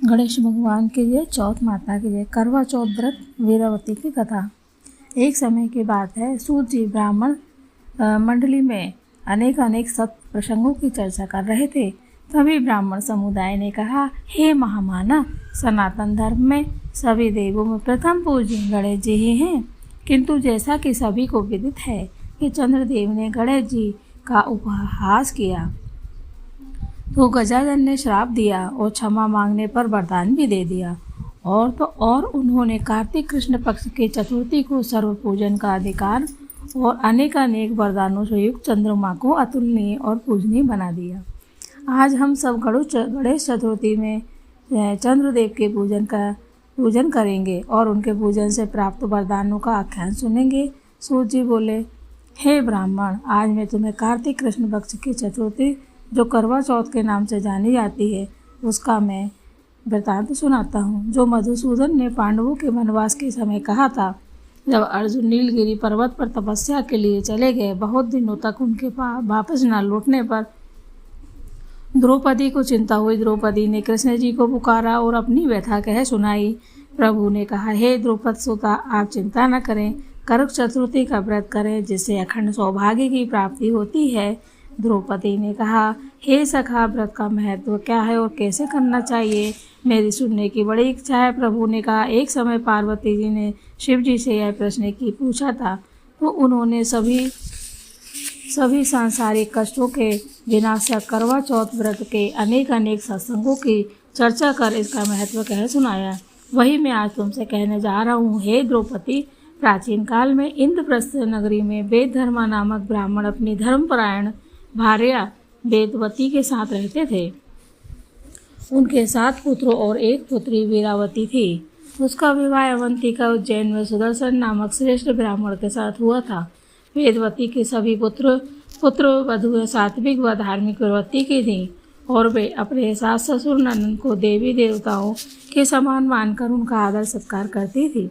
गणेश भगवान की जय, चौथ माता की जय। करवा चौथ व्रत वीरावती की कथा। एक समय की बात है, सूत जी ब्राह्मण मंडली में अनेक सत्य प्रसंगों की चर्चा कर रहे थे। तभी ब्राह्मण समुदाय ने कहा, हे महामानव, सनातन धर्म में सभी देवों में प्रथम पूज्य गणेश जी ही हैं। किंतु जैसा कि सभी को विदित है कि चंद्रदेव ने गणेश जी का उपहास किया तो गजानन ने श्राप दिया और क्षमा मांगने पर वरदान भी दे दिया। और उन्होंने कार्तिक कृष्ण पक्ष के चतुर्थी को सर्व पूजन का अधिकार और अनेक वरदानों से युक्त चंद्रमा को अतुलनीय और पूजनीय बना दिया। आज हम सब गणेश चतुर्थी में चंद्रदेव के पूजन करेंगे और उनके पूजन से प्राप्त वरदानों का आख्यान सुनेंगे। सूत जी बोले, हे ब्राह्मण, आज मैं तुम्हें कार्तिक कृष्ण पक्ष की चतुर्थी जो करवा चौथ के नाम से जानी जाती है उसका मैं वृतांत सुनाता हूँ, जो मधुसूदन ने पांडवों के वनवास के समय कहा था। जब अर्जुन नीलगिरी पर्वत पर तपस्या के लिए चले गए, बहुत दिनों तक उनके वापस न लौटने पर द्रौपदी को चिंता हुई। द्रौपदी ने कृष्ण जी को पुकारा और अपनी व्यथा कह सुनाई। प्रभु ने कहा, हे द्रौपद सुता, आप चिंता न करें, करक चतुर्थी का व्रत करें, जिससे अखंड सौभाग्य की प्राप्ति होती है। द्रौपदी ने कहा, हे सखा, व्रत का महत्व क्या है और कैसे करना चाहिए? मेरी सुनने की बड़ी इच्छा है। प्रभु ने कहा, एक समय पार्वती जी ने शिव जी से यह प्रश्न पूछा था, तो उन्होंने सभी सांसारिक कष्टों के विनाशक करवा चौथ व्रत के अनेक सत्संगों की चर्चा कर इसका महत्व कह सुनाया। वही मैं आज तुमसे कहने जा रहा हूँ। हे द्रौपदी, प्राचीन काल में इंद्रप्रस्थ नगरी में वेदधर्मा नामक ब्राह्मण अपनी धर्मपरायण भार्या वेदवती के साथ रहते थे। उनके 7 पुत्र और 1 पुत्री वीरावती थी। उसका विवाह अवंती का उज्जैन में सुदर्शन नामक श्रेष्ठ ब्राह्मण के साथ हुआ था। वेदवती के सभी पुत्र वधुएं सात्विक व धार्मिक प्रवृत्ति की थीं और वे अपने सास ससुर ननद को देवी देवताओं के समान मानकर उनका आदर सत्कार करती थी।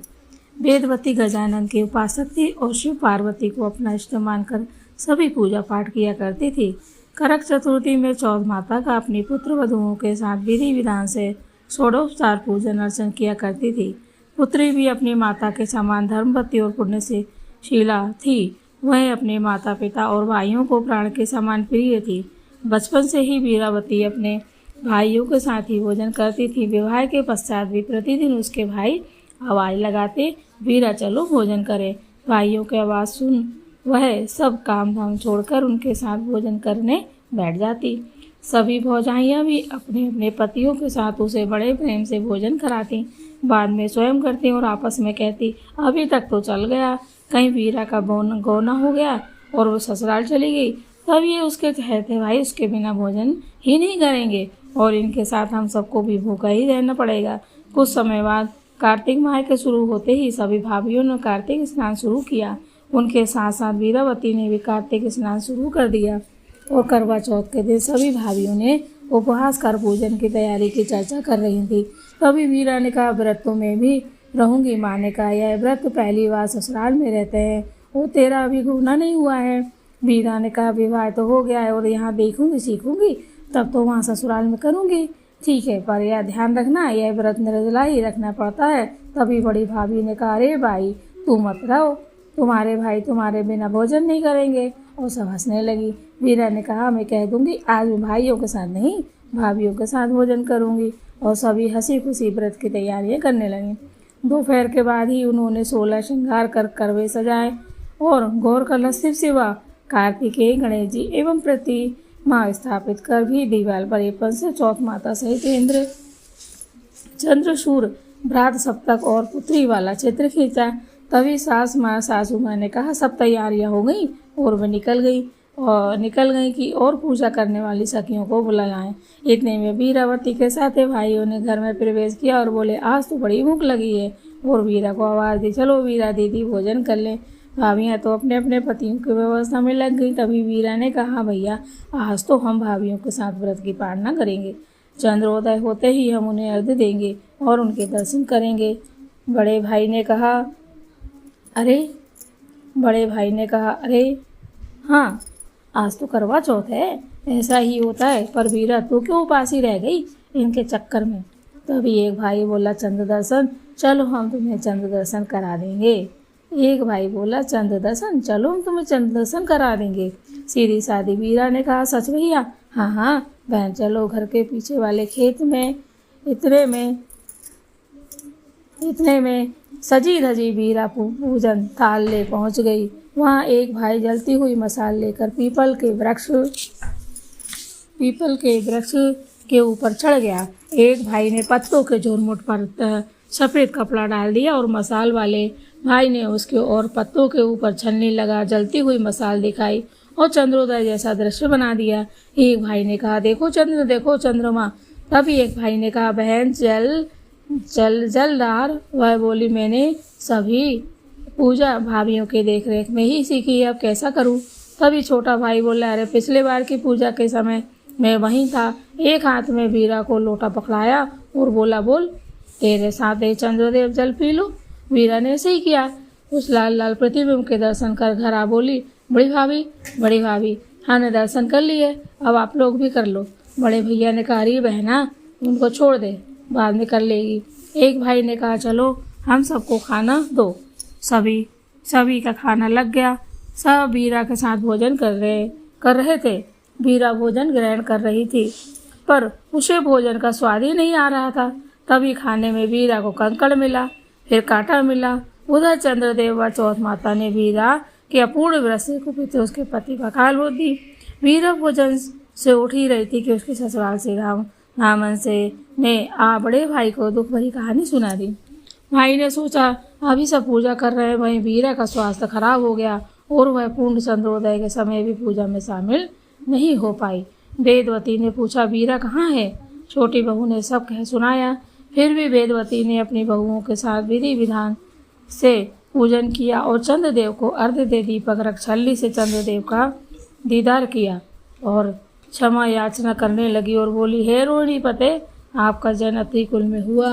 वेदवती गजानन की उपासक थी और शिव पार्वती को अपना इष्ट मानकर सभी पूजा पाठ किया करती थी। करक चतुर्थी में चौथ माता का अपनी पुत्र वधुओं के साथ विधि विधान से षोडशोपचार पूजन अर्चन किया करती थी। पुत्री भी अपनी माता के समान धर्मवती और पुण्य से शीला थी। वह अपने माता पिता और भाइयों को प्राण के समान प्रिय थी। बचपन से ही वीरावती अपने भाइयों के साथ ही भोजन करती थी। विवाह के पश्चात भी प्रतिदिन उसके भाई आवाज़ लगाते, वीरा चलो भोजन करें। भाइयों की आवाज़ सुन वह सब काम धाम छोड़कर उनके साथ भोजन करने बैठ जाती। सभी भौजाइयाँ भी अपने अपने पतियों के साथ उसे बड़े प्रेम से भोजन कराती। बाद में स्वयं करती और आपस में कहती, अभी तक तो चल गया, कहीं वीरा का गौना हो गया और वो ससुराल चली गई। तब ये उसके कहते, भाई उसके बिना भोजन ही नहीं करेंगे और इनके साथ हम सबको भी भूखा ही रहना पड़ेगा। कुछ समय बाद कार्तिक माह के शुरू होते ही सभी भाभीयों ने कार्तिक स्नान शुरू किया। उनके साथ साथ वीरावती ने भी कार्तिक स्नान शुरू कर दिया और करवा चौथ के दिन सभी भाभीयों ने उपवास कर पूजन की तैयारी की चर्चा कर रही थी। तभी वीरा ने कहा, व्रतों में भी रहूंगी। माँ ने कहा, यह व्रत पहली बार ससुराल में रहते हैं और तेरा अभी गौना नहीं हुआ है। वीरा ने कहा, विवाह तो हो गया है और यहाँ देखूंगी सीखूंगी, तब तो वहाँ ससुराल में करूंगी। ठीक है, पर यह ध्यान रखना, यह व्रत निर्जला ही रखना पड़ता है। तभी बड़ी भाभी ने कहा, अरे भाई तू मत रहो, तुम्हारे भाई तुम्हारे बिना भोजन नहीं करेंगे। और सब हंसने लगी। वीरा ने कहा, मैं कह दूंगी, आज मैं भाइयों के साथ नहीं भाभीयों के साथ भोजन करूंगी। और सभी हंसी खुशी व्रत की तैयारियां करने लगी। दोपहर के बाद ही उन्होंने 16 श्रृंगार कर करवे सजाए और गौर कलश शिव शिवा कार्तिकेय गणेश जी एवं प्रतिमा स्थापित कर भी दीवार पर एक से चौथ माता सहित इंद्र चंद्रशूर भ्रात सप्तक और पुत्री वाला चित्र खींचा। तभी सासू माँ ने कहा, सब तैयारियां हो गई और वह निकल गई कि और पूजा करने वाली सखियों को बुलाएं। इतने में वीरावती के साथ भाइयों ने घर में प्रवेश किया और बोले, आज तो बड़ी भूख लगी है। और वीरा को आवाज़ दी, चलो वीरा दीदी भोजन कर लें। भाभियाँ तो अपने अपने पतियों की व्यवस्था में लग गई। तभी वीरा ने कहा, भैया आज तो हम भाभियों के साथ व्रत की पालना करेंगे। चंद्रोदय होते ही हम उन्हें अर्घ्य देंगे और उनके दर्शन करेंगे। बड़े भाई ने कहा, अरे हाँ, आज तो करवा चौथ है, ऐसा ही होता है। पर वीरा तू क्यों उपासी रह गई इनके चक्कर में? तभी एक भाई बोला, चंद्र दर्शन, चलो हम तुम्हें चंद्र दर्शन करा देंगे। एक भाई बोला, चंद्र दर्शन, चलो हम तुम्हें चंद्र दर्शन करा देंगे। सीधी सादी वीरा ने कहा, सच भैया? हाँ हाँ बहन, चलो घर के पीछे वाले खेत में। इतने में सजी धजी वीरा पूजन थाल ले पहुंच गई। वहाँ एक भाई जलती हुई मसाल लेकर पीपल के वृक्ष के ऊपर चढ़ गया। एक भाई ने पत्तों के झुरमुट पर सफ़ेद कपड़ा डाल दिया और मसाल वाले भाई ने उसके और पत्तों के ऊपर छलनी लगा जलती हुई मसाल दिखाई और चंद्रोदय जैसा दृश्य बना दिया। एक भाई ने कहा, देखो चंद्र, देखो चंद्रमा। तभी एक भाई ने कहा, बहन जलदार। वह बोली, मैंने सभी पूजा भाभीयों के देख रेख में ही सीखी, अब कैसा करूं? तभी छोटा भाई बोला, अरे पिछले बार की पूजा के समय मैं वहीं था। एक हाथ में वीरा को लोटा पकड़ाया और बोला, बोल तेरे साथ एक चंद्रदेव जल पी लो। वीरा ने ऐसे ही किया। उस लाल लाल प्रतिबिंब के दर्शन कर घर आ बोली, बड़ी भाभी हमने दर्शन कर लिए, अब आप लोग भी कर लो। बड़े भैया ने कहा, अरे बहना, उनको छोड़ दे, बाद में कर लेगी। एक भाई ने कहा, चलो हम सबको खाना दो। सभी का खाना लग गया। सब वीरा के साथ भोजन कर रहे थे। वीरा भोजन ग्रहण कर रही थी, पर उसे भोजन का स्वाद ही नहीं आ रहा था। तभी खाने में वीरा को कंकड़ मिला, फिर कांटा मिला। उधर चंद्रदेव व चौथ माता ने वीरा के अपूर्ण व्रत से कुपित उसके पति का काल बोल दी। वीरा भोजन से उठ ही रही थी कि उसके ससुराल से रामन से ने बड़े भाई को दुख भरी कहानी सुना दी। भाई ने सोचा, अभी सब पूजा कर रहे हैं, वहीं वीरा का स्वास्थ्य खराब हो गया और वह पूर्ण चंद्रोदय के समय भी पूजा में शामिल नहीं हो पाई। वेदवती ने पूछा, वीरा कहाँ है? छोटी बहू ने सब कह सुनाया। फिर भी वेदवती ने अपनी बहुओं के साथ विधि विधान से पूजन किया और चंद्रदेव को अर्घ्य दे दीपक रख छल्ली से चंद्रदेव का दीदार किया और क्षमा याचना करने लगी और बोली, हे रोहिणी पते, आपका जन्म अत्रि कुल में हुआ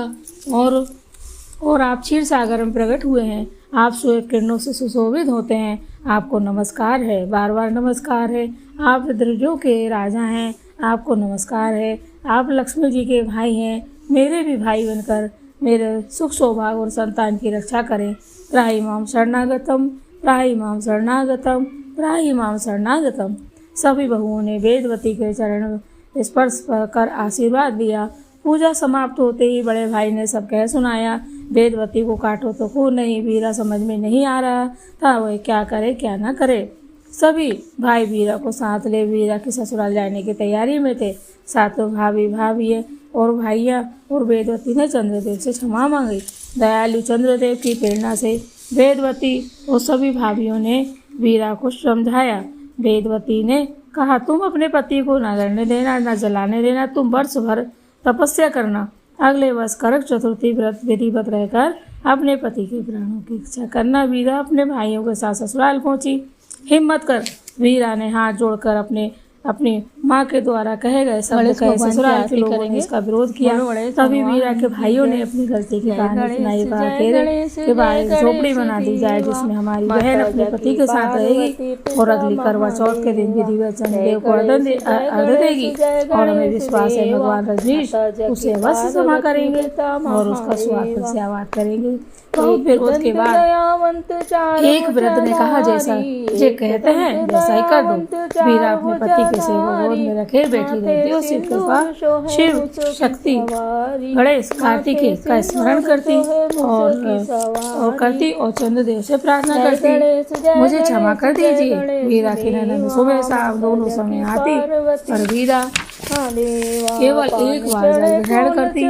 और आप क्षीर सागर में प्रकट हुए हैं। आप श्वेत किरणों से सुशोभित होते हैं। आपको नमस्कार है, बार बार नमस्कार है। आप रुद्रजों के राजा हैं, आपको नमस्कार है। आप लक्ष्मी जी के भाई हैं, मेरे भी भाई बनकर मेरे सुख सौभाग्य और संतान की रक्षा करें। त्राहि माम शरणागतम, त्राहि माम शरणागतम, त्राहि माम शरणागतम। सभी बहुओं ने वेदवती के चरण स्पर्श कर आशीर्वाद दिया। पूजा समाप्त होते ही बड़े भाई ने सब कह सुनाया। वेदवती को काटो तो खून नहीं। वीरा समझ में नहीं आ रहा था वह क्या करे क्या ना करे। सभी भाई वीरा को साथ ले वीरा के ससुराल जाने की तैयारी में थे। सातों भाभी और भाइयाँ और वेदवती ने चंद्रदेव से क्षमा मांगी। दयालु चंद्रदेव की प्रेरणा से वेदवती और सभी भाभियों ने वीरा को समझाया। वेदवती ने कहा, तुम अपने पति को न लड़ने देना, न जलाने देना। तुम वर्ष भर तपस्या करना। अगले वर्ष करक चतुर्थी व्रत विधिवत रहकर अपने पति के प्राणों की इच्छा करना। वीरा अपने भाइयों के साथ ससुराल पहुंची। हिम्मत कर, वीरा ने हाथ जोड़कर अपनी माँ के द्वारा कहे गए शब्द कहे। ससुराल के लोगों ने इसका विरोध किया। तभी वीरा के भाइयों ने अपनी गलती की कहानी सुनाई। के बाद झोपड़ी बना दी जाए जिसमें हमारी बहन अपने पति के साथ रहेगी और अगली करवा चौथ के दिन विधिवत चंद्रदेव को अर्घ्य देगी और हमें विश्वास है भगवान रजनीश उसे अवश्य क्षमा करेंगे और उसका स्वागत से आवाज करेंगे। बहुत विरोध के बाद एक वृद्ध ने कहा, जैसा जे कहते हैं वैसा ही कर दो। वीरा अपने पति के सेवा गोद में रखे बैठी रहती और शिव शक्ति गणेश कार्तिकेय का स्मरण करती और चंद्रदेव से प्रार्थना करती, मुझे क्षमा कर दीजिए। वीरा की ननद सुबह शाम दोनों समय आती पर वीरा केवल एक बार जल ग्रहण करती।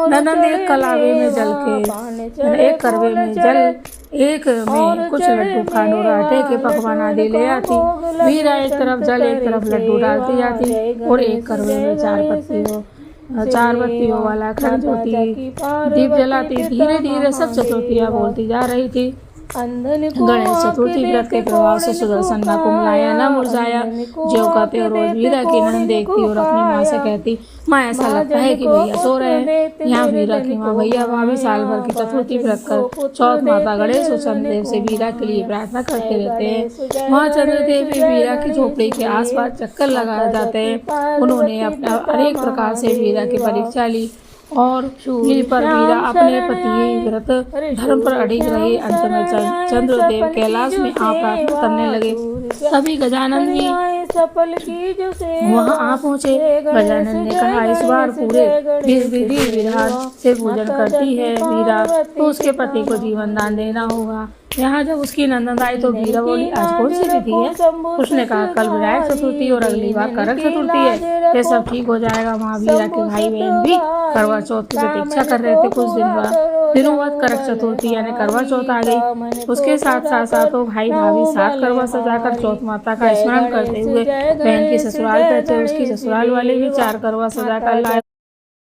ननद एक कलावे में जल के एक करवे में जल, एक में कुछ लड्डू खांड और आटे के पकवान आदि ले आती। वीरा एक तरफ जल एक तरफ लड्डू डालती जाती और एक करवे में चार बत्तियों वाला अखंड ज्योति दीप जलाती। धीरे धीरे सब चतुर्थियाँ बोलती जा रही थी। गणेश चतुर्थी व्रत के प्रभाव से सुदर्शन न कुमलाया न मुरझाया। जो कहते और रोज वीरा की ननद देखती और अपनी माँ से कहती, माँ ऐसा लगता है कि भैया सो रहे हैं। यहाँ वीरा की माँ भैया भाभी साल भर की चतुर्थी व्रत कर चौथ माता गणेश और चंद्रदेव से वीरा के लिए प्रार्थना करते रहते हैं। वहाँ चंद्रदेव भी वीरा की झोपड़ी के आसपास चक्कर लगाए जाते हैं। उन्होंने अपना अनेक प्रकार से वीरा की परीक्षा ली और ली पर वीरा अपने पति व्रत धर्म पर अड़िग रहे। अंत में चंद्रदेव कैलाश में आ प्रार्थना करने लगे। तभी गजानन भी वहां आ पहुँचे। गजानन ने कहा, इस बार पूरे विधि विधान से पूजन करती है वीरा तो उसके पति को जीवन दान देना होगा। यहाँ जब उसकी नंदन आई तो वीरा बोली, आज कौन सी तिथि है? उसने कहा, कल विनायक चतुर्थी और अगली बार करक चतुर्थी है, ये सब ठीक हो जाएगा। वहाँ वीरा के भाई बहन भी करवा चौथ की प्रतीक्षा कर रहे थे। कुछ दिनों बाद करक चतुर्थी यानी करवा चौथ आ गई। उसके साथ सातों भाई भाभी सात करवा सजाकर चौथ माता का स्मरण करते हुए बहन की ससुराल पहुंचे। उसकी ससुराल वाले भी 4 करवा सजाकर लाए।